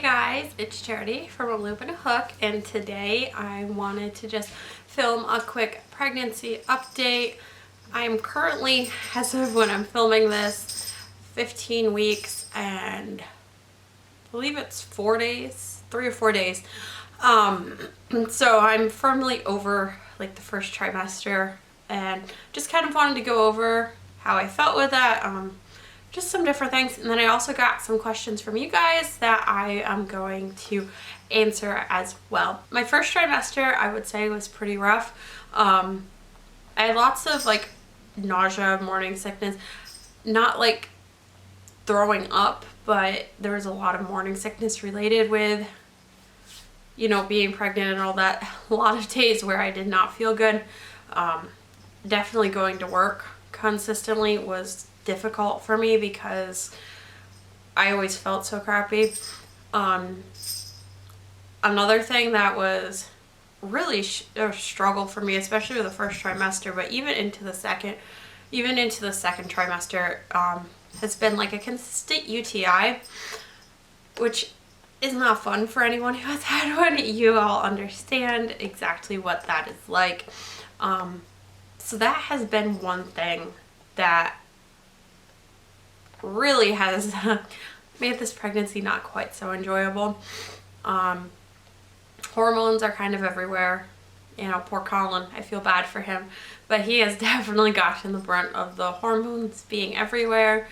Hey guys, it's Charity from ALoopandAHook, and today I wanted to just film a quick pregnancy update. I'm currently, as of when I'm filming this, 15 weeks and I believe it's 4 days, 3 or 4 days. So I'm firmly over like the first trimester and just kind of wanted to go over how I felt with that. Just some different things, and then I also got some questions from you guys that I am going to answer as well. My first trimester, I would say, was pretty rough. I had lots of like nausea, morning sickness, not like throwing up, but there was a lot of morning sickness related with, you know, being pregnant and all that. A lot of days where I did not feel good. Definitely going to work consistently was difficult for me because I always felt so crappy. Another thing that was really a struggle for me, especially with the first trimester, but even into the second trimester, has been like a consistent UTI, which is not fun for anyone who has had one. You all understand exactly what that is like. So that has been one thing that really has made this pregnancy not quite so enjoyable. Hormones are kind of everywhere. You know, poor Colin, I feel bad for him, but he has definitely gotten the brunt of the hormones being everywhere.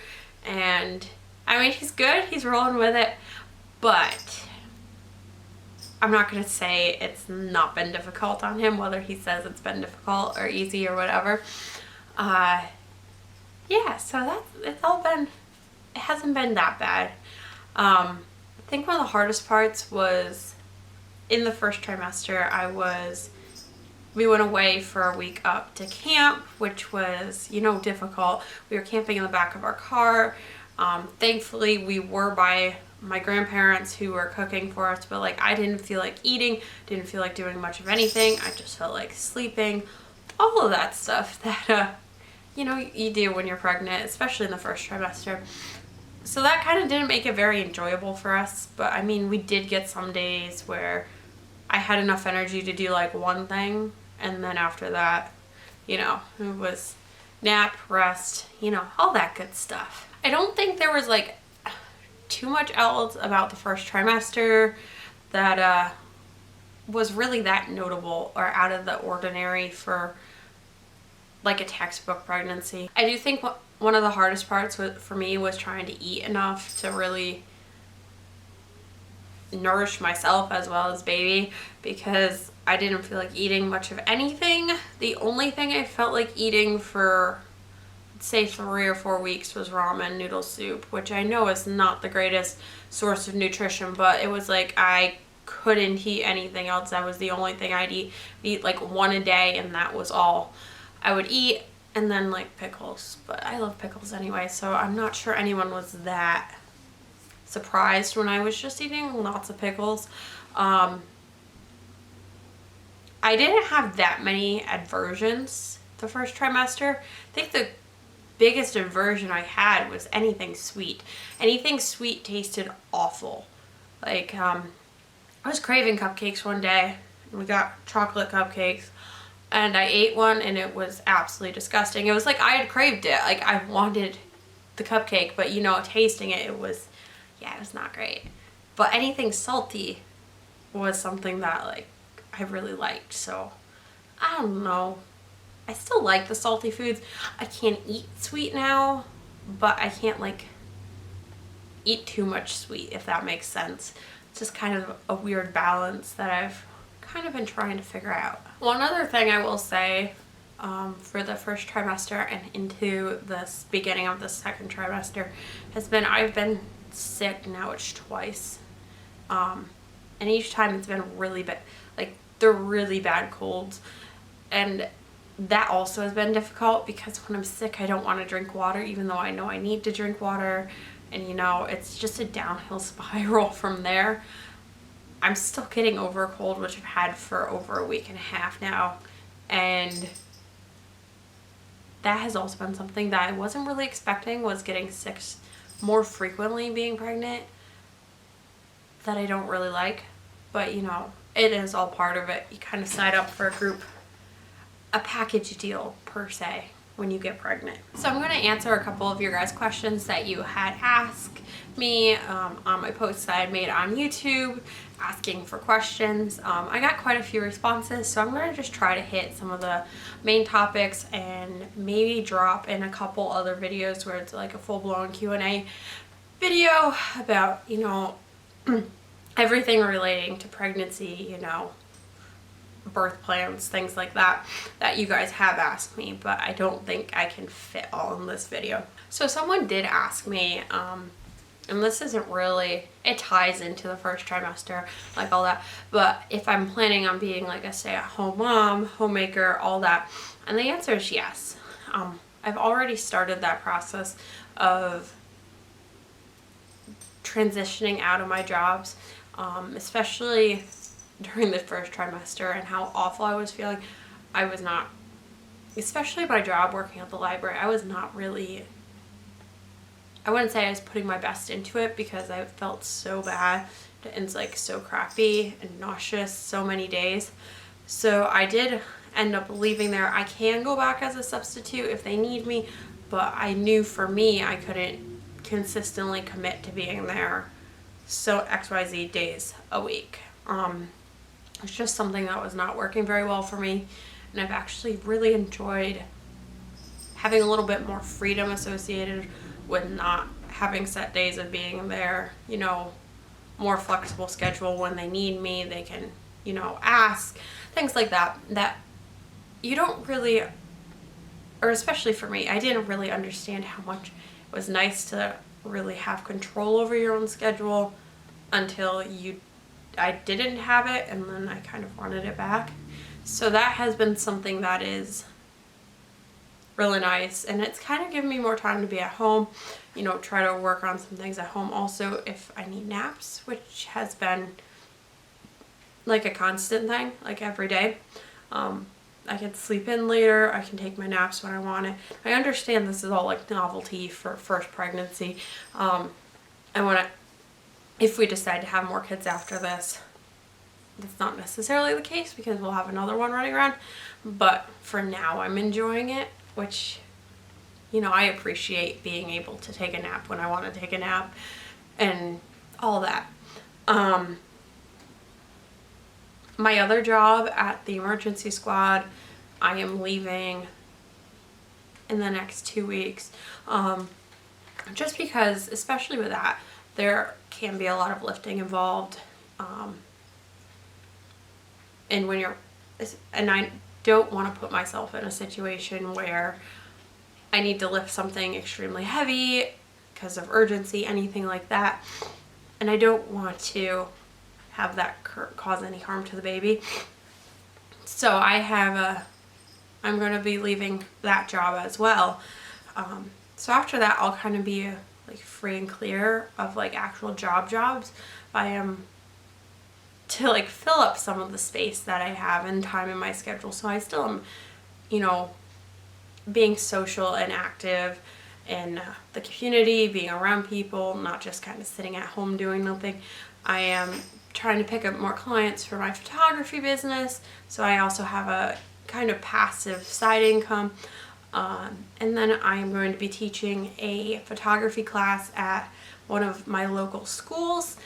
And I mean, he's good, he's rolling with it, but I'm not going to say it's not been difficult on him, whether he says it's been difficult or easy or whatever. Yeah, so it hasn't been that bad. I think one of the hardest parts was in the first trimester. We went away for a week up to camp, which was, you know, difficult. We were camping in the back of our car. Thankfully, we were by my grandparents who were cooking for us, but like I didn't feel like eating, didn't feel like doing much of anything. I just felt like sleeping, all of that stuff that you know, you do when you're pregnant, especially in the first trimester. So that kind of didn't make it very enjoyable for us, but I mean, we did get some days where I had enough energy to do like one thing, and then after that, you know, it was nap, rest, you know, all that good stuff. I don't think there was like too much else about the first trimester that was really that notable or out of the ordinary for like a textbook pregnancy. I do think one of the hardest parts for me was trying to eat enough to really nourish myself as well as baby, because I didn't feel like eating much of anything. The only thing I felt like eating for, let's say, 3 or 4 weeks was ramen noodle soup, which I know is not the greatest source of nutrition, but it was like I couldn't eat anything else. That was the only thing I'd eat like one a day, and that was all I would eat. And then like pickles, but I love pickles anyway, so I'm not sure anyone was that surprised when I was just eating lots of pickles. I didn't have that many aversions the first trimester. I think the biggest aversion I had was anything sweet. Anything sweet tasted awful. Like I was craving cupcakes one day, and we got chocolate cupcakes, and I ate one and it was absolutely disgusting. It was like I had craved it. Like I wanted the cupcake, but you know, tasting it, it was not great. But anything salty was something that like I really liked. So I don't know. I still like the salty foods. I can't eat sweet now, but I can't like eat too much sweet, if that makes sense. It's just kind of a weird balance that I've kind of been trying to figure out. One other thing I will say for the first trimester and into this beginning of the second trimester has been I've been sick now. It's twice, and each time it's been really bad. Like they're really bad colds, and that also has been difficult because when I'm sick I don't want to drink water, even though I know I need to drink water, and you know, it's just a downhill spiral from there. I'm still getting over a cold, which I've had for over a week and a half now, and that has also been something that I wasn't really expecting, was getting sick more frequently being pregnant. that I don't really like, but you know, it is all part of it. You kind of sign up for a package deal per se when you get pregnant. So I'm going to answer a couple of your guys' questions that you had asked me on my posts that I had made on YouTube asking for questions. I got quite a few responses, so I'm going to just try to hit some of the main topics and maybe drop in a couple other videos where it's like a full-blown Q&A video about, you know, everything relating to pregnancy, you know, birth plans, things like that, that you guys have asked me, but I don't think I can fit all in this video. So someone did ask me, and this isn't really, it ties into the first trimester, like all that, but if I'm planning on being like a stay-at-home mom, homemaker, all that, and the answer is yes. I've already started that process of transitioning out of my jobs, especially during the first trimester and how awful I was feeling. I was not, especially my job working at the library, I was not really, I wouldn't say I was putting my best into it because I felt so bad and it's like so crappy and nauseous so many days. So I did end up leaving there. I can go back as a substitute if they need me, but I knew for me I couldn't consistently commit to being there so XYZ days a week. It's just something that was not working very well for me, and I've actually really enjoyed having a little bit more freedom associated with not having set days of being there, you know, more flexible schedule. When they need me, they can, you know, ask, things like that, that you don't really, or especially for me, I didn't really understand how much it was nice to really have control over your own schedule until I didn't have it, and then I kind of wanted it back. So that has been something that is really nice, and it's kind of given me more time to be at home, you know, try to work on some things at home. Also, if I need naps, which has been like a constant thing, like every day, I can sleep in later, I can take my naps when I want it. I understand this is all like novelty for first pregnancy. I want to, if we decide to have more kids after this, that's not necessarily the case because we'll have another one running around, but for now I'm enjoying it, which, you know, I appreciate being able to take a nap when I want to take a nap and all that. My other job at the emergency squad, I am leaving in the next 2 weeks, just because, especially with that, there can be a lot of lifting involved, and when you're, and I don't want to put myself in a situation where I need to lift something extremely heavy because of urgency, anything like that, and I don't want to have that cause any harm to the baby. So I'm going to be leaving that job as well. So after that, I'll kind of be like free and clear of like actual jobs. I am to like fill up some of the space that I have and time in my schedule. So I still am, you know, being social and active in the community, being around people, not just kind of sitting at home doing nothing. I am trying to pick up more clients for my photography business, so I also have a kind of passive side income. And then I'm going to be teaching a photography class at one of my local schools.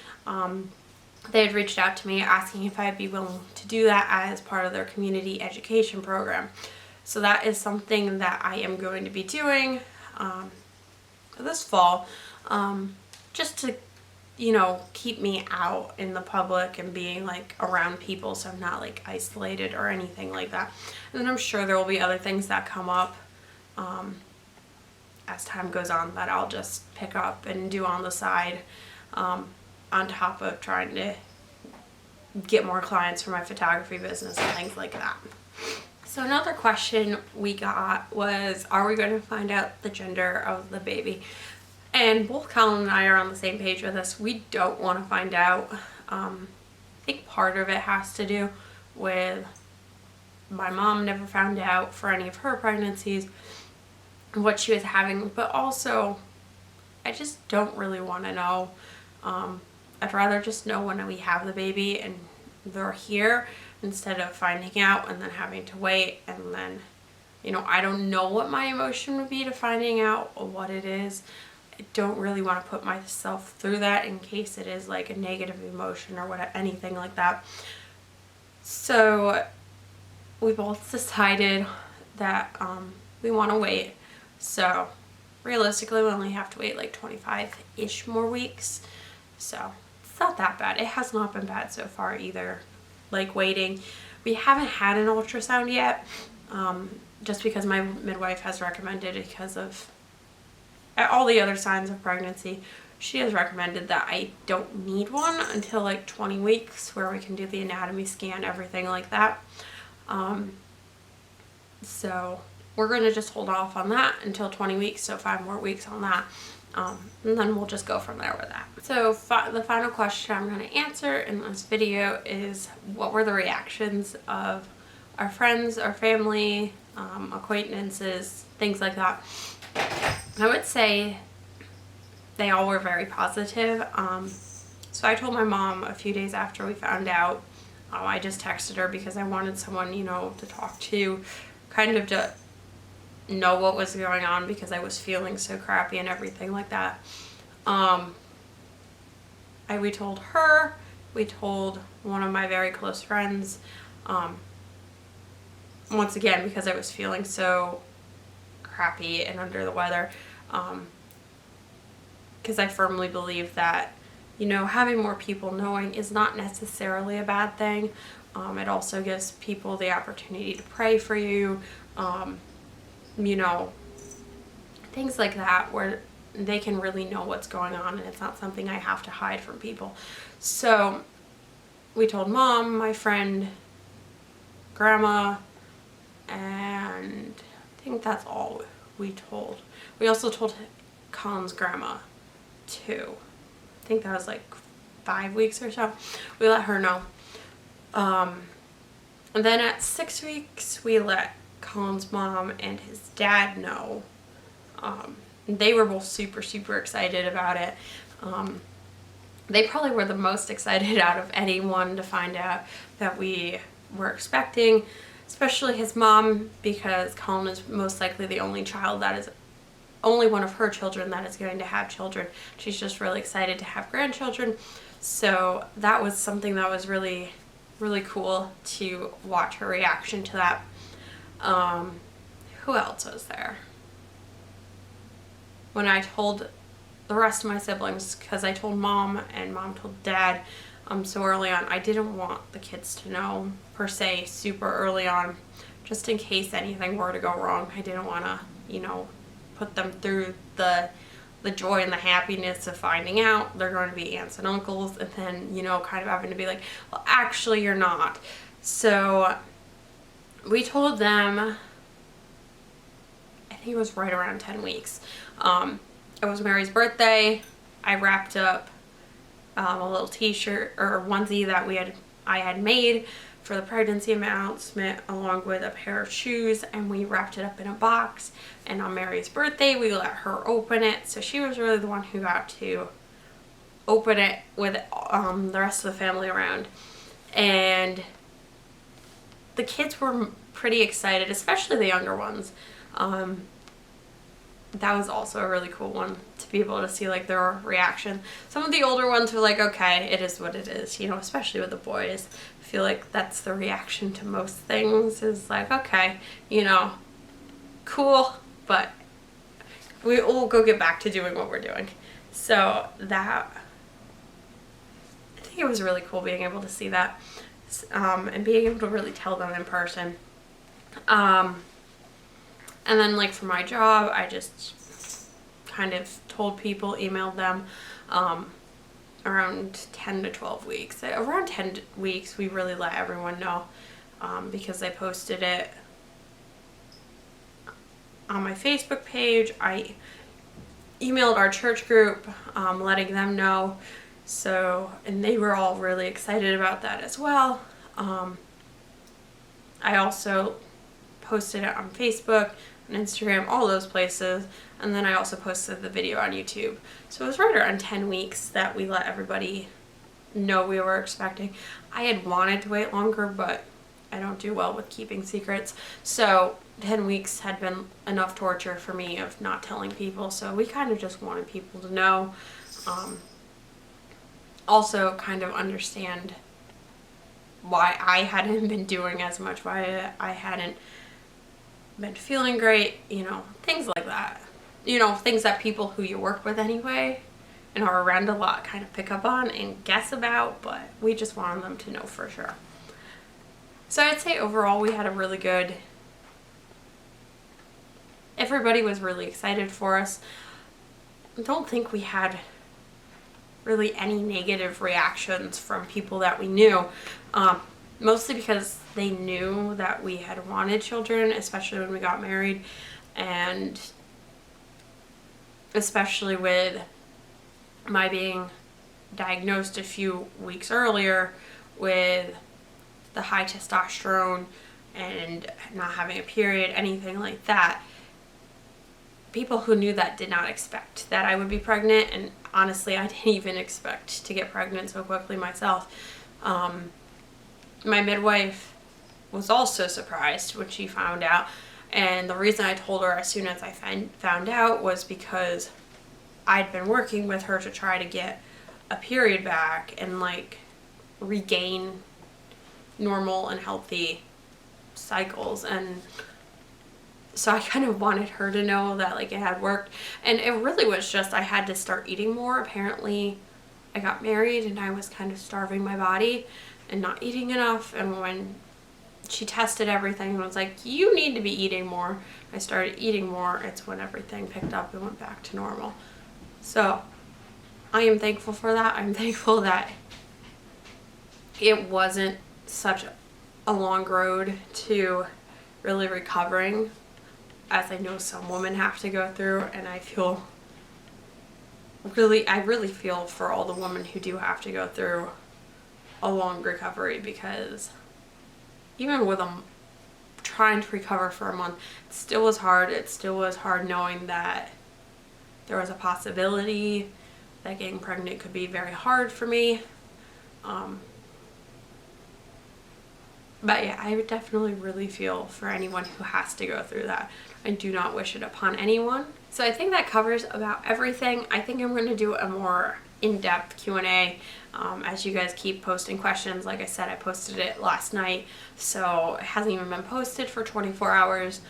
They had reached out to me asking if I'd be willing to do that as part of their community education program. So that is something that I am going to be doing this fall, just to, you know, keep me out in the public and being like around people, so I'm not like isolated or anything like that. And then I'm sure there will be other things that come up as time goes on that I'll just pick up and do on the side, on top of trying to get more clients for my photography business and things like that. So another question we got was, are we going to find out the gender of the baby? And both Colin and I are on the same page with this. We don't want to find out. I think part of it has to do with my mom never found out for any of her pregnancies what she was having, but also I just don't really want to know. I'd rather just know when we have the baby and they're here instead of finding out and then having to wait. And then, you know, I don't know what my emotion would be to finding out what it is. I don't really want to put myself through that in case it is like a negative emotion or what, anything like that. So we both decided that we want to wait. So realistically, we only have to wait like 25-ish more weeks. So it's not that bad. It has not been bad so far either, like waiting. We haven't had an ultrasound yet, just because my midwife has recommended, because of all the other signs of pregnancy, she has recommended that I don't need one until like 20 weeks, where we can do the anatomy scan, everything like that. So we're going to just hold off on that until 20 weeks, so 5 more weeks on that. And then we'll just go from there with that. So the final question I'm going to answer in this video is, what were the reactions of our friends, our family, acquaintances, things like that? I would say they all were very positive. So I told my mom a few days after we found out. I just texted her because I wanted someone, you know, to talk to, kind of to know what was going on, because I was feeling so crappy and everything like that. We told her, we told one of my very close friends, once again, because I was feeling so crappy and under the weather, because I firmly believe that, you know, having more people knowing is not necessarily a bad thing. It also gives people the opportunity to pray for you, you know, things like that, where they can really know what's going on and it's not something I have to hide from people. So we told Mom, my friend, Grandma, and I think that's all we told. We also told Colin's grandma too. I think that was like 5 weeks or so. We let her know. And then at 6 weeks, we let Colin's mom and his dad know. They were both super, super excited about it. They probably were the most excited out of anyone to find out that we were expecting, especially his mom, because Colin is most likely the only child that is, only one of her children that is going to have children. She's just really excited to have grandchildren. So that was something that was really, really cool to watch her reaction to that. Who else was there? When I told the rest of my siblings, because I told Mom and Mom told Dad so early on, I didn't want the kids to know per se super early on, just in case anything were to go wrong. I didn't want to, you know, put them through the joy and the happiness of finding out they're going to be aunts and uncles, and then, you know, kind of having to be like, well, actually you're not. So we told them, I think it was right around 10 weeks. It was Mary's birthday. I wrapped up a little t-shirt or onesie that I had made for the pregnancy announcement, along with a pair of shoes, and we wrapped it up in a box. And on Mary's birthday, we let her open it, so she was really the one who got to open it with the rest of the family around. And the kids were pretty excited, especially the younger ones. That was also a really cool one to be able to see, like, their reaction. Some of the older ones were like, okay, it is what it is, you know, especially with the boys. I feel like that's the reaction to most things, is like, okay, you know, cool, but we'll go get back to doing what we're doing. So that, I think it was really cool being able to see that, and being able to really tell them in person. And then, like, for my job, I just kind of told people, emailed them, around 10 to 12 weeks. Around 10 weeks, we really let everyone know, because I posted it on my Facebook page. I emailed our church group, letting them know. So, and they were all really excited about that as well. I also posted it on Facebook, on Instagram, all those places, and then I also posted the video on YouTube. So it was right around 10 weeks that we let everybody know we were expecting. I had wanted to wait longer, but I don't do well with keeping secrets. So 10 weeks had been enough torture for me of not telling people. So we kind of just wanted people to know. Also kind of understand why I hadn't been doing as much, why I hadn't been feeling great, you know, things like that. You know, things that people who you work with anyway and are around a lot kind of pick up on and guess about, but we just wanted them to know for sure. So I'd say overall we had a really good, everybody was really excited for us. I don't think we had really any negative reactions from people that we knew, mostly because they knew that we had wanted children, especially when we got married, and especially with my being diagnosed a few weeks earlier with the high testosterone and not having a period, anything like that. People who knew that did not expect that I would be pregnant, and honestly, I didn't even expect to get pregnant so quickly myself. My midwife was also surprised when she found out, and the reason I told her as soon as I found out was because I'd been working with her to try to get a period back and like regain normal and healthy cycles, and so I kind of wanted her to know that like it had worked. And it really was just I had to start eating more. Apparently I got married and I was kind of starving my body and not eating enough, and when she tested everything and was like, you need to be eating more, I started eating more. It's when everything picked up and went back to normal. So I am thankful for that. I'm thankful that it wasn't such a long road to really recovering, as I know some women have to go through, and I really feel for all the women who do have to go through a long recovery, because even with them trying to recover for a month, it still was hard. It still was hard knowing that there was a possibility that getting pregnant could be very hard for me. But yeah, I would definitely really feel for anyone who has to go through that. I do not wish it upon anyone. So I think that covers about everything. I think I'm going to do a more in-depth Q&A as you guys keep posting questions. Like I said, I posted it last night, so it hasn't even been posted for 24 hours.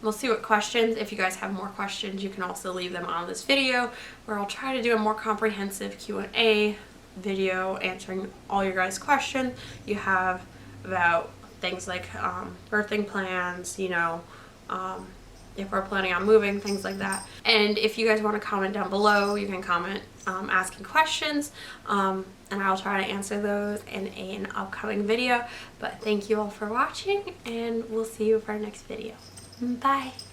We'll see what questions. If you guys have more questions, you can also leave them on this video, where I'll try to do a more comprehensive Q&A video answering all your guys' questions you have about things like birthing plans, you know, if we're planning on moving, things like that. And if you guys want to comment down below, you can comment asking questions, and I'll try to answer those in an upcoming video. But thank you all for watching, and we'll see you for our next video. Bye!